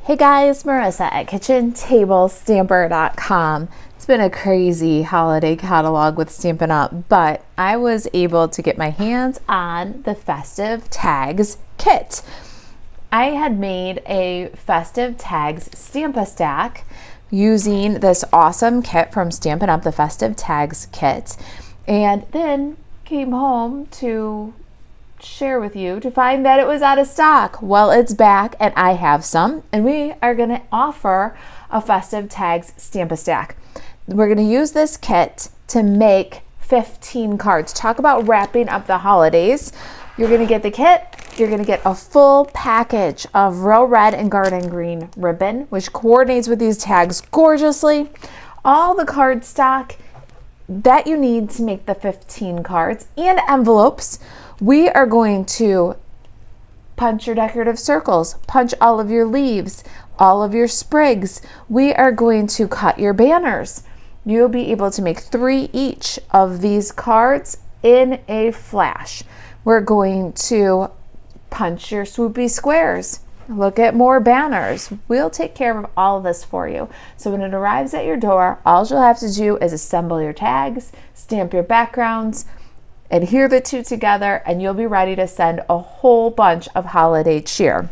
Hey guys, Marissa at KitchenTableStamper.com. It's been a crazy holiday catalog with Stampin' Up, but I was able to get my hands on the Festive Tags kit. I had made a Festive Tags Stamp-A-Stack using this awesome kit from Stampin' Up, the Festive Tags kit, and then came home to share with you to find that it was out of stock. Well, it's back and I have some, and we are going to offer a Festive Tags Stamp-A-Stack. We're going to use this kit to make 15 cards. Talk about wrapping up the holidays. You're going to get the kit. You're going to get a full package of real red and garden green ribbon, which coordinates with these tags gorgeously. All the card stock that you need to make the 15 cards and envelopes. We are going to punch your decorative circles, punch all of your leaves, all of your sprigs. We are going to cut your banners. You'll be able to make 3 each of these cards in a flash. We're going to punch your swoopy squares. Look at more banners. We'll take care of all of this for you. So when it arrives at your door, all you'll have to do is assemble your tags, stamp your backgrounds, adhere the two together, and you'll be ready to send a whole bunch of holiday cheer.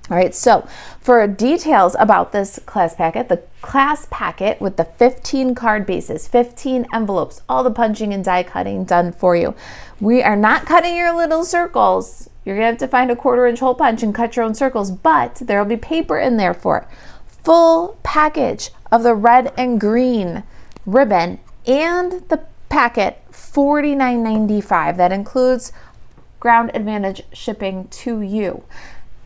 All right, so for details about this class packet, the class packet with the 15 card bases, 15 envelopes, all the punching and die cutting done for you. We are not cutting your little circles. You're gonna have to find a 1/4-inch hole punch and cut your own circles, but there'll be paper in there for it. Full package of the red and green ribbon and the packet, $49.95. That includes Ground Advantage shipping to you.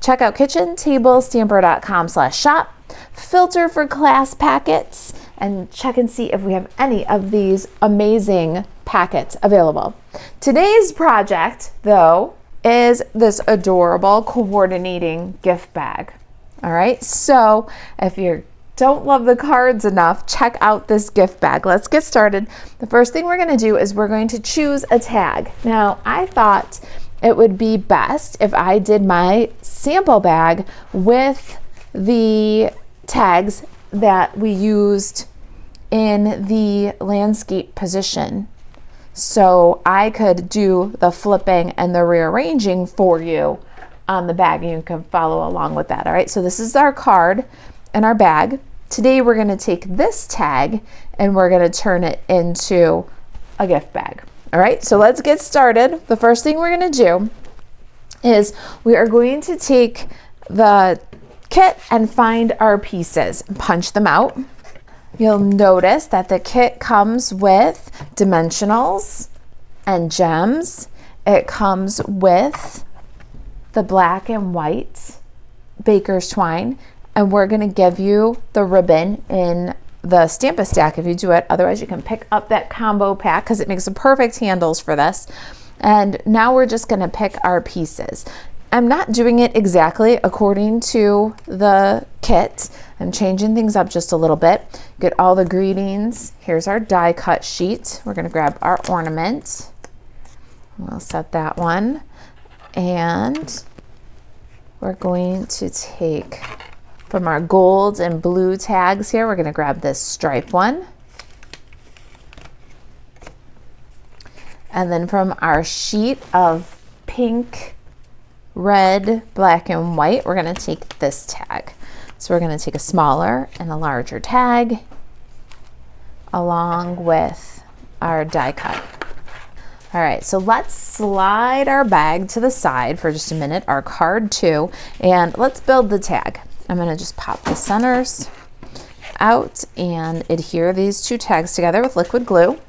Check out KitchenTableStamper.com/shop, filter for class packets, and check and see if we have any of these amazing packets available. Today's project, though, is this adorable coordinating gift bag. All right, so if you don't love the cards enough, check out this gift bag. Let's get started. The first thing we're going to do is we're going to choose a tag. Now, I thought it would be best if I did my sample bag with the tags that we used in the landscape position, so I could do the flipping and the rearranging for you on the bag, and you can follow along with that. All right, so this is our card and our bag. Today we're going to take this tag and we're going to turn it into a gift bag. All right, so let's get started. The first thing we're going to do is we are going to take the kit and find our pieces and punch them out. You'll notice that the kit comes with dimensionals and gems. It comes with the black and white baker's twine, and we're going to give you the ribbon in the Stamp-A-Stack if you do it. Otherwise, you can pick up that combo pack because it makes the perfect handles for this. And now we're just going to pick our pieces. I'm not doing it exactly according to the kit. I'm changing things up just a little bit. Get all the greetings. Here's our die cut sheet. We're going to grab our ornament. We'll set that one. And we're going to take from our gold and blue tags here, we're going to grab this stripe one. And then from our sheet of pink, red, black, and white, we're going to take this tag. So we're going to take a smaller and a larger tag along with our die cut. All right, so let's slide our bag to the side for just a minute, our card too, and let's build the tag. I'm going to just pop the centers out and adhere these 2 tags together with liquid glue,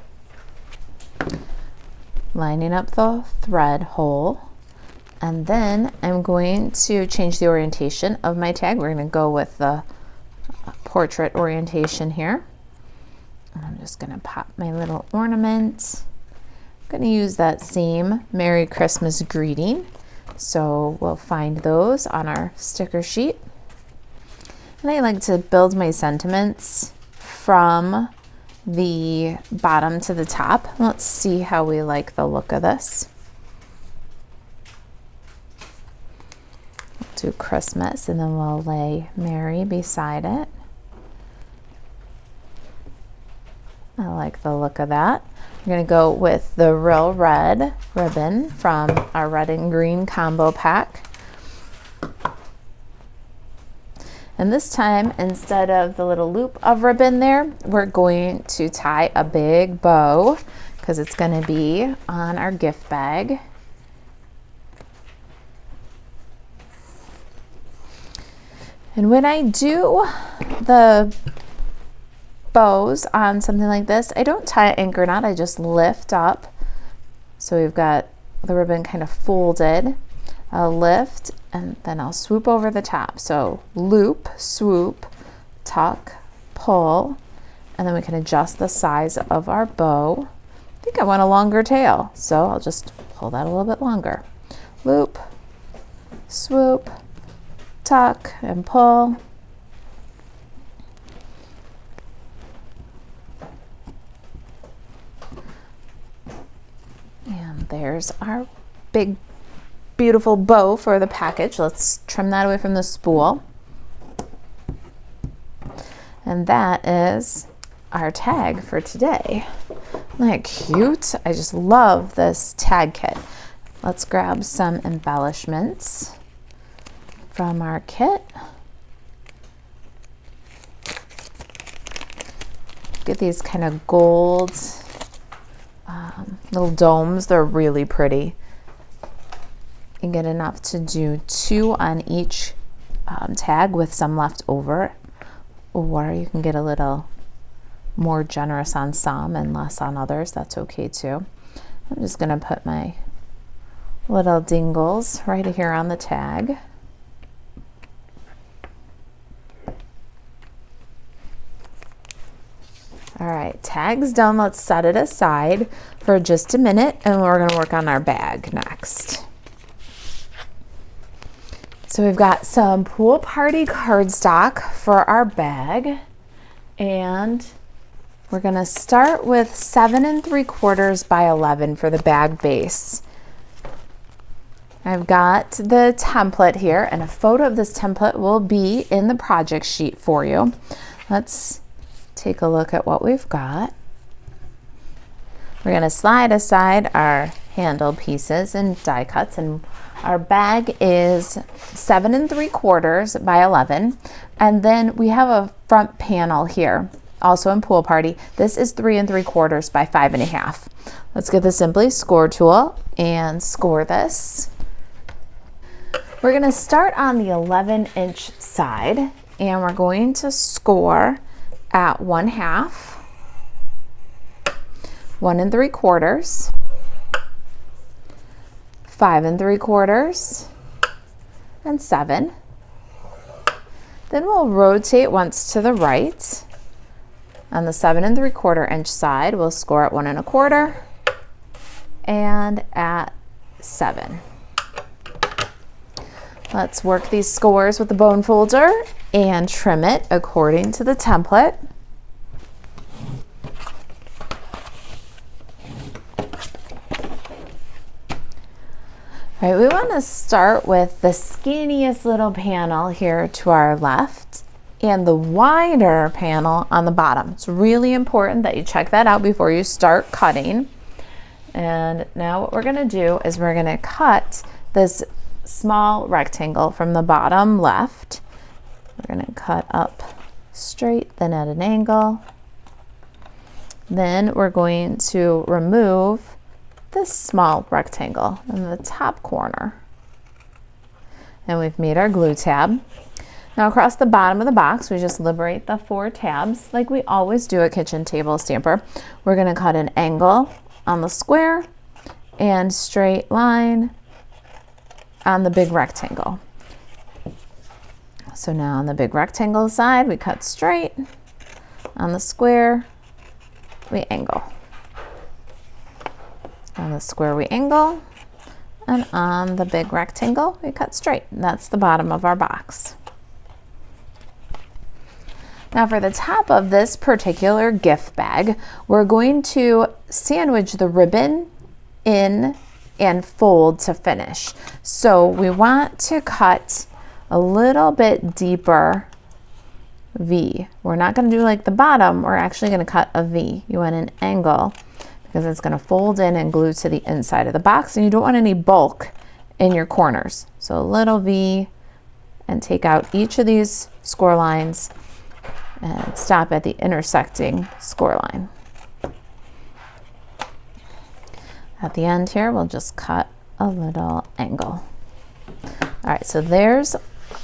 lining up the thread hole. And then I'm going to change the orientation of my tag. We're going to go with the portrait orientation here. And I'm just going to pop my little ornament. I'm going to use that same Merry Christmas greeting. So we'll find those on our sticker sheet. And I like to build my sentiments from the bottom to the top. Let's see how we like the look of this. do Christmas, and then we'll lay Mary beside it. I like the look of that. We're going to go with the real red ribbon from our red and green combo pack. And this time, instead of the little loop of ribbon there, we're going to tie a big bow because it's going to be on our gift bag. And when I do the bows on something like this, I don't tie an anchor knot, I just lift up. So we've got the ribbon kind of folded. I'll lift and then I'll swoop over the top. So loop, swoop, tuck, pull, and then we can adjust the size of our bow. I think I want a longer tail, so I'll just pull that a little bit longer. Loop, swoop, tuck, and pull. And there's our big beautiful bow for the package. Let's trim that away from the spool. And that is our tag for today. Isn't that cute? I just love this tag kit. Let's grab some embellishments from our kit. Get these kind of gold little domes. They're really pretty. You get enough to do 2 on each tag with some left over, or you can get a little more generous on some and less on others. That's okay too. I'm just going to put my little dingles right here on the tag. All right, tag's done. Let's set it aside for just a minute and we're going to work on our bag next. So we've got some pool party cardstock for our bag, and we're going to start with 7 3/4 by 11 for the bag base. I've got the template here, and a photo of this template will be in the project sheet for you. Let's take a look at what we've got. We're going to slide aside our handle pieces and die cuts, and our bag is 7 3/4 by 11, and then we have a front panel here, also in Pool Party. This is 3 3/4 by 5 1/2. Let's get the Simply Score tool and score this. We're going to start on the 11-inch side, and we're going to score at 1/2, 1 3/4, 5 3/4, and 7. Then we'll rotate once to the right. On the 7 3/4 side, we'll score at 1 1/4 and at 7. Let's work these scores with the bone folder and trim it according to the template. All right, we want to start with the skinniest little panel here to our left and the wider panel on the bottom. It's really important that you check that out before you start cutting. And now what we're going to do is we're going to cut this small rectangle from the bottom left. We're going to cut up straight, then at an angle. Then we're going to remove this small rectangle in the top corner. And we've made our glue tab. Now across the bottom of the box, we just liberate the 4 tabs like we always do at Kitchen Table Stamper. We're going to cut an angle on the square and straight line on the big rectangle. So now on the big rectangle side, we cut straight. On the square, we angle. On the square, we angle. And on the big rectangle, we cut straight. That's the bottom of our box. Now for the top of this particular gift bag, we're going to sandwich the ribbon in and fold to finish. So we want to cut a little bit deeper V. We're not going to do like the bottom, we're actually going to cut a V. You want an angle because it's going to fold in and glue to the inside of the box, and you don't want any bulk in your corners. So a little V, and take out each of these score lines and stop at the intersecting score line. At the end here, we'll just cut a little angle. All right, so there's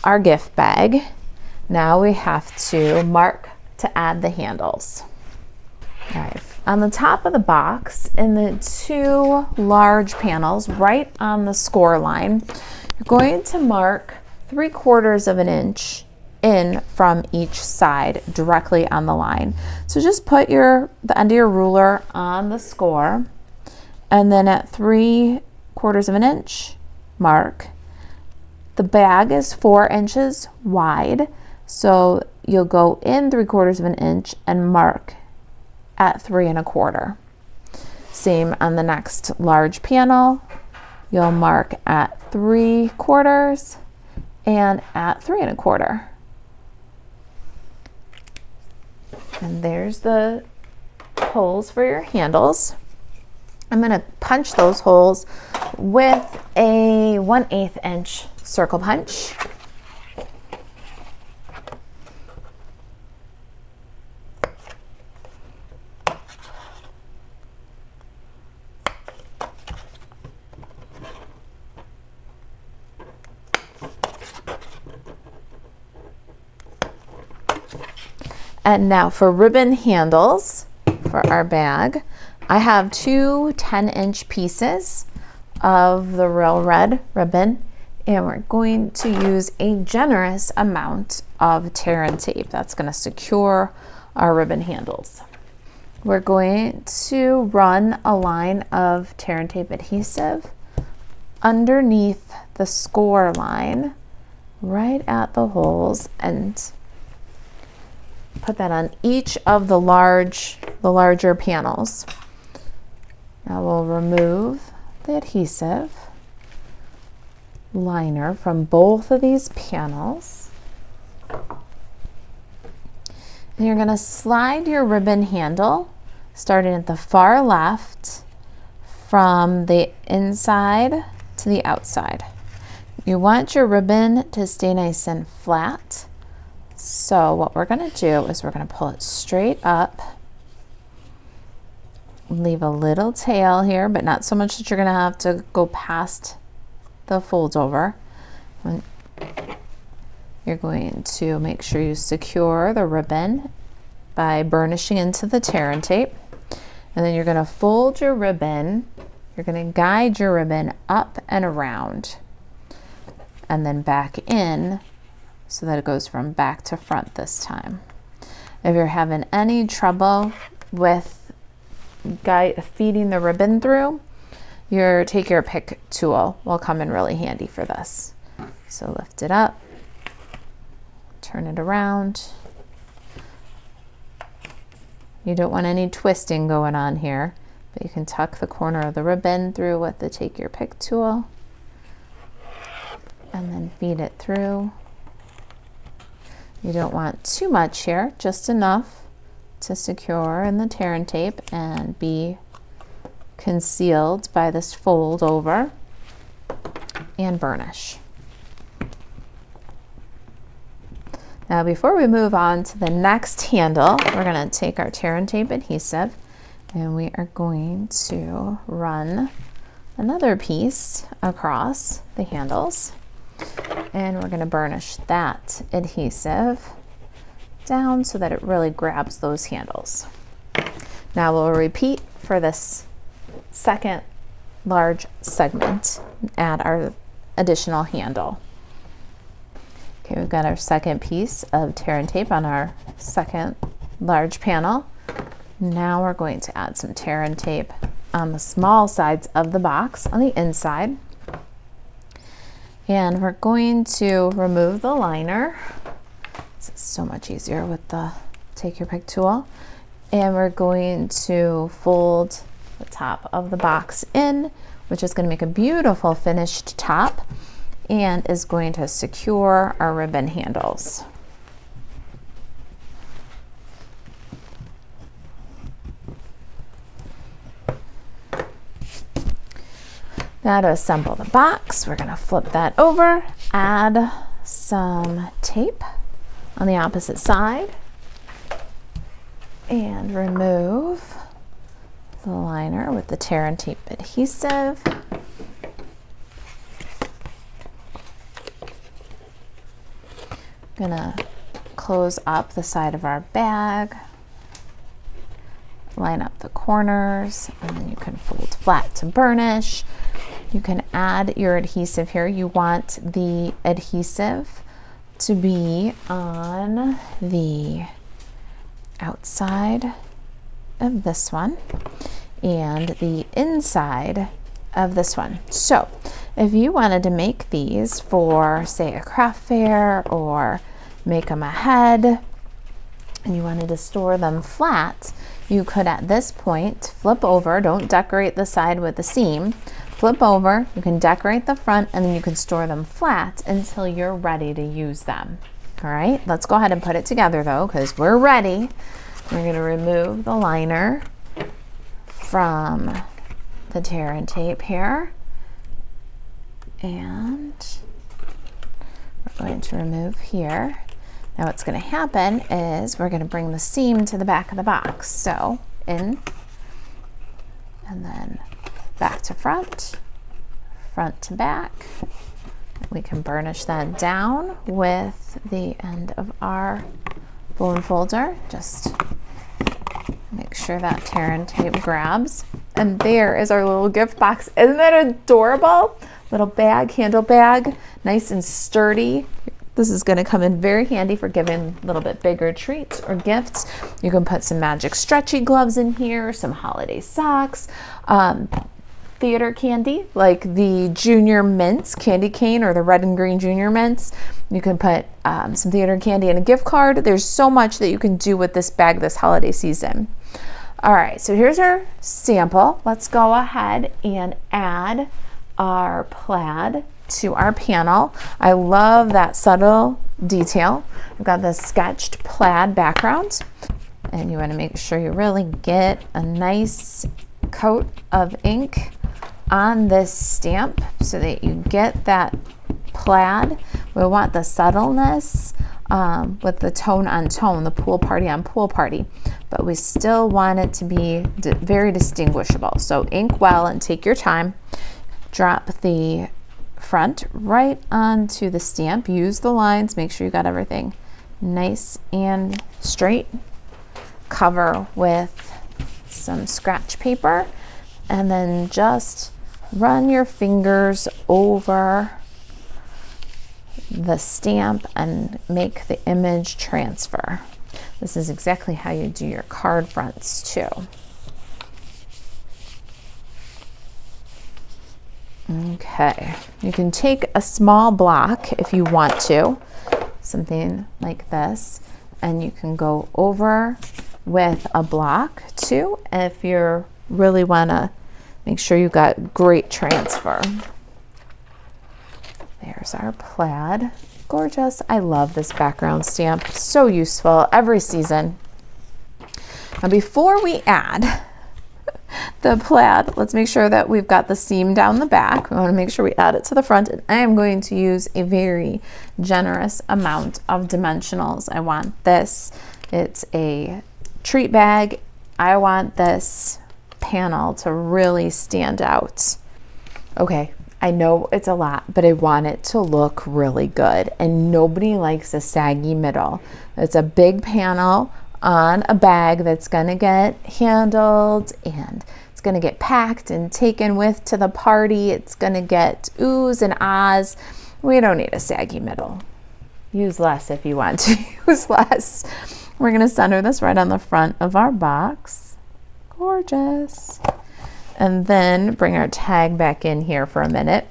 our gift bag. Now we have to mark to add the handles. All right, on the top of the box, in the two large panels right on the score line, you're going to mark 3/4 of an inch in from each side directly on the line. So just put the end of your ruler on the score, and then at 3/4 of an inch, mark. The bag is 4 inches wide, so you'll go in 3/4 of an inch and mark at 3 1/4. Same on the next large panel, you'll mark at 3/4 and at 3 1/4. And there's the holes for your handles. I'm going to punch those holes with a 1/8 inch circle punch. And now for ribbon handles for our bag, I have two 10-inch pieces of the real red ribbon, and we're going to use a generous amount of tear and tape. That's going to secure our ribbon handles. We're going to run a line of tear and tape adhesive underneath the score line, right at the holes, and put that on each of the larger panels. Now we'll remove the adhesive liner from both of these panels. And you're going to slide your ribbon handle starting at the far left from the inside to the outside. You want your ribbon to stay nice and flat. So what we're going to do is we're going to pull it straight up, leave a little tail here, but not so much that you're going to have to go past the fold over. You're going to make sure you secure the ribbon by burnishing into the tear and tape. And then you're going to fold your ribbon. You're going to guide your ribbon up and around and then back in so that it goes from back to front this time. If you're having any trouble with feeding the ribbon through, your take your pick tool will come in really handy for this. So lift it up, turn it around. You don't want any twisting going on here, but you can tuck the corner of the ribbon through with the take your pick tool and then feed it through. You don't want too much here, just enough to secure in the tear and tape and be concealed by this fold over and burnish. Now before we move on to the next handle, we're going to take our tear and tape adhesive and we are going to run another piece across the handles, and we're going to burnish that adhesive down so that it really grabs those handles. Now we'll repeat for this second large segment, add our additional handle. Okay, we've got our second piece of tear and tape on our second large panel. Now we're going to add some tear and tape on the small sides of the box on the inside. And we're going to remove the liner. It's so much easier with the take your pick tool. And we're going to fold the top of the box in, which is going to make a beautiful finished top. and is going to secure our ribbon handles. Now to assemble the box, we're going to flip that over, add some tape on the opposite side, and remove the liner with the tear and tape adhesive. Gonna close up the side of our bag, line up the corners, and then you can fold flat to burnish. You can add your adhesive here. You want the adhesive to be on the outside of this one and the inside of this one. So if you wanted to make these for, say, a craft fair or make them ahead and you wanted to store them flat, you could at this point flip over. Don't decorate the side with the seam. Flip over, you can decorate the front, and then you can store them flat until you're ready to use them. All right, let's go ahead and put it together though, because we're ready. We're going to remove the liner from the tear and tape here, and we're going to remove here. Now what's going to happen is we're going to bring the seam to the back of the box. So in, and then back to front, front to back. We can burnish that down with the end of our bone folder. Just make sure that tear and tape grabs. And there is our little gift box. Isn't that adorable? Little bag, handle bag, nice and sturdy. This is going to come in very handy for giving a little bit bigger treats or gifts. You can put some magic stretchy gloves in here, some holiday socks, theater candy like the Junior Mints candy cane or the red and green Junior Mints. You can put some theater candy in a gift card. There's so much that you can do with this bag this holiday season. All right, so here's our sample. Let's go ahead and add our plaid to our panel. I love that subtle detail. I've got the sketched plaid background, and you want to make sure you really get a nice coat of ink on this stamp so that you get that plaid. We want the subtleness with the tone on tone, the pool party on pool party, but we still want it to be very distinguishable. So ink well and take your time. Drop the front right onto the stamp. Use the lines, make sure you got everything nice and straight. Cover with some scratch paper, and then just run your fingers over the stamp and make the image transfer. This is exactly how you do your card fronts too. Okay, you can take a small block if you want to, something like this, and you can go over with a block too if you really want to make sure you got great transfer. There's our plaid. Gorgeous. I love this background stamp. So useful every season. Now before we add the plaid, let's make sure that we've got the seam down the back. We want to make sure we add it to the front, and I am going to use a very generous amount of dimensionals. I want this. It's a treat bag. I want this panel to really stand out. Okay, I know it's a lot, but I want it to look really good, and nobody likes a saggy middle. It's a big panel on a bag that's going to get handled, and it's going to get packed and taken with to the party. It's going to get oohs and ahs. We don't need a saggy middle. Use less if you want to use less. We're going to center this right on the front of our box. Gorgeous. And then bring our tag back in here for a minute.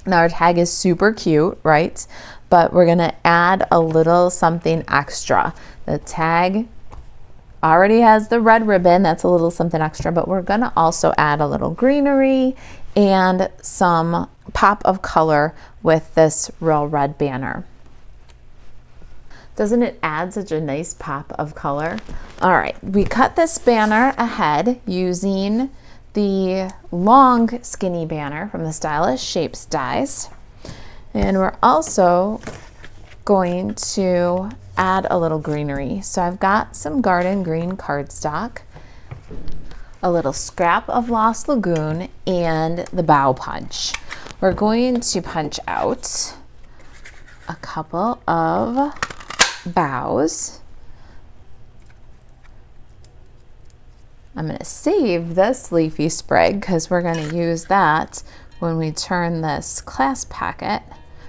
Now our tag is super cute, right? But we're going to add a little something extra. The tag already has the red ribbon. That's a little something extra, but we're going to also add a little greenery and some pop of color with this real red banner. Doesn't it add such a nice pop of color? All right, we cut this banner ahead using the long skinny banner from the Stylish Shapes dies. And we're also going to add a little greenery. So I've got some garden green cardstock, a little scrap of Lost Lagoon, and the bow punch. We're going to punch out a couple of bows. I'm going to save this leafy sprig because we're going to use that when we turn this class packet,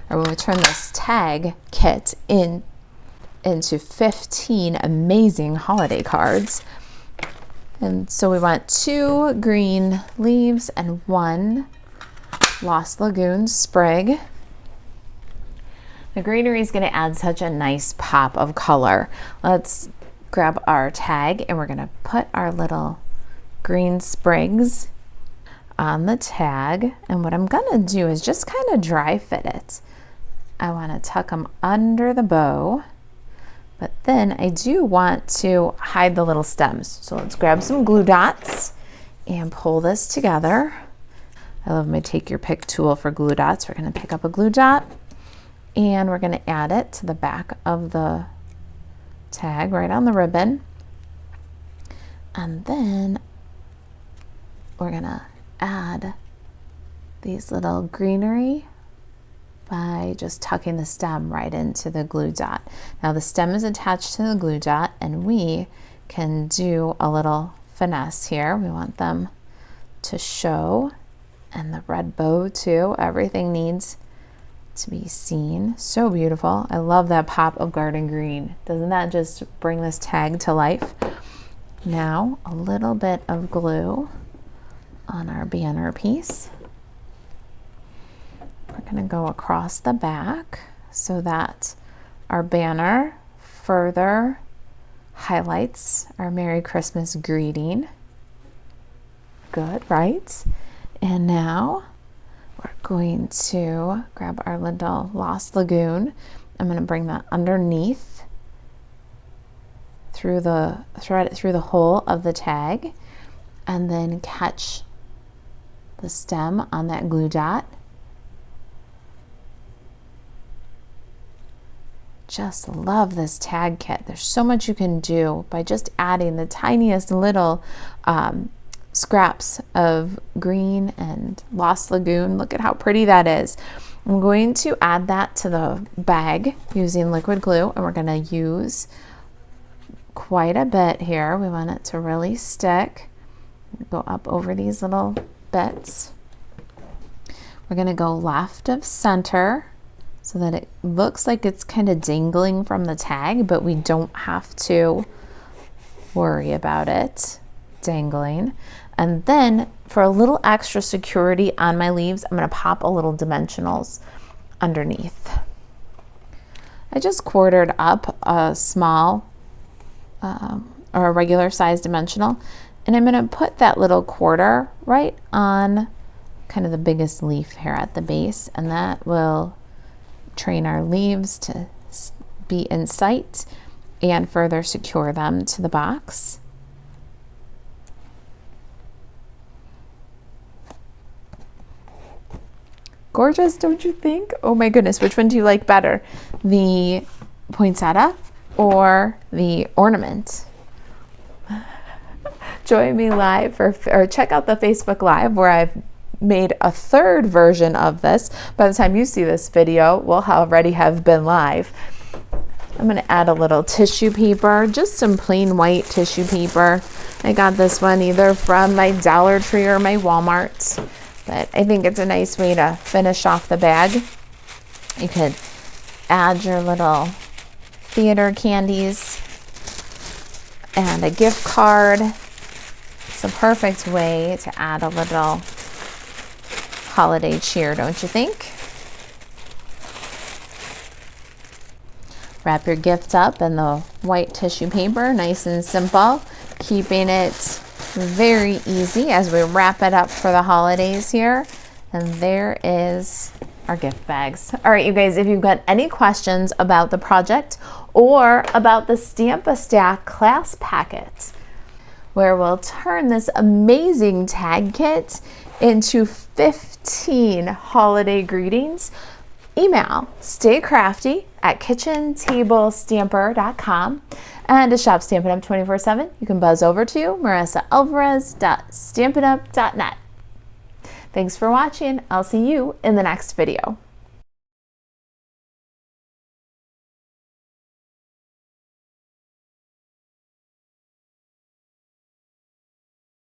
or when we turn this tag kit into 15 amazing holiday cards. And so we want 2 green leaves and 1 Lost Lagoon sprig. The greenery is going to add such a nice pop of color. Let's grab our tag and we're going to put our little green sprigs on the tag. And what I'm going to do is just kind of dry fit it. I want to tuck them under the bow, but then I do want to hide the little stems. So let's grab some glue dots and pull this together. I love my take your pick tool for glue dots. We're going to pick up a glue dot and we're going to add it to the back of the tag right on the ribbon. And then we're going to add these little greenery by just tucking the stem right into the glue dot. Now the stem is attached to the glue dot and we can do a little finesse here. We want them to show, and the red bow too. Everything needs to be seen. So beautiful. I love that pop of garden green. Doesn't that just bring this tag to life? Now a little bit of glue on our banner piece. We're going to go across the back so that our banner further highlights our Merry Christmas greeting. Good, right? And now we're going to grab our little Lost Lagoon. I'm going to bring that underneath through the thread it through the hole of the tag, and then catch the stem on that glue dot. Just love this tag kit. There's so much you can do by just adding the tiniest little scraps of green and Lost Lagoon. Look at how pretty that is. I'm going to add that to the bag using liquid glue, and we're going to use quite a bit here. We want it to really stick. Go up over these little bits. We're going to go left of center so that it looks like it's kind of dangling from the tag, but we don't have to worry about it dangling. And then for a little extra security on my leaves, I'm going to pop a little dimensionals underneath. I just quartered up a small or a regular size dimensional, and I'm going to put that little quarter right on kind of the biggest leaf here at the base, and that will train our leaves to be in sight and further secure them to the box. Gorgeous, don't you think? Oh my goodness, which one do you like better? The poinsettia or the ornament? Join me live or check out the Facebook Live where I've made a third version of this. By the time you see this video, we'll already have been live. I'm going to add a little tissue paper, just some plain white tissue paper. I got this one either from my Dollar Tree or my Walmart, but I think it's a nice way to finish off the bag. You could add your little theater candies and a gift card. It's a perfect way to add a little holiday cheer, don't you think? Wrap your gift up in the white tissue paper, nice and simple, keeping it very easy as we wrap it up for the holidays here. And there is our gift bags. All right, you guys, if you've got any questions about the project or about the Stamp-A-Stack class packet, where we'll turn this amazing tag kit into 15 holiday greetings, email staycrafty@kitchentablestamper.com, and to shop Stampin' Up 24/7, you can buzz over to marisaalvarez.stampinup.net. Thanks for watching. I'll see you in the next video.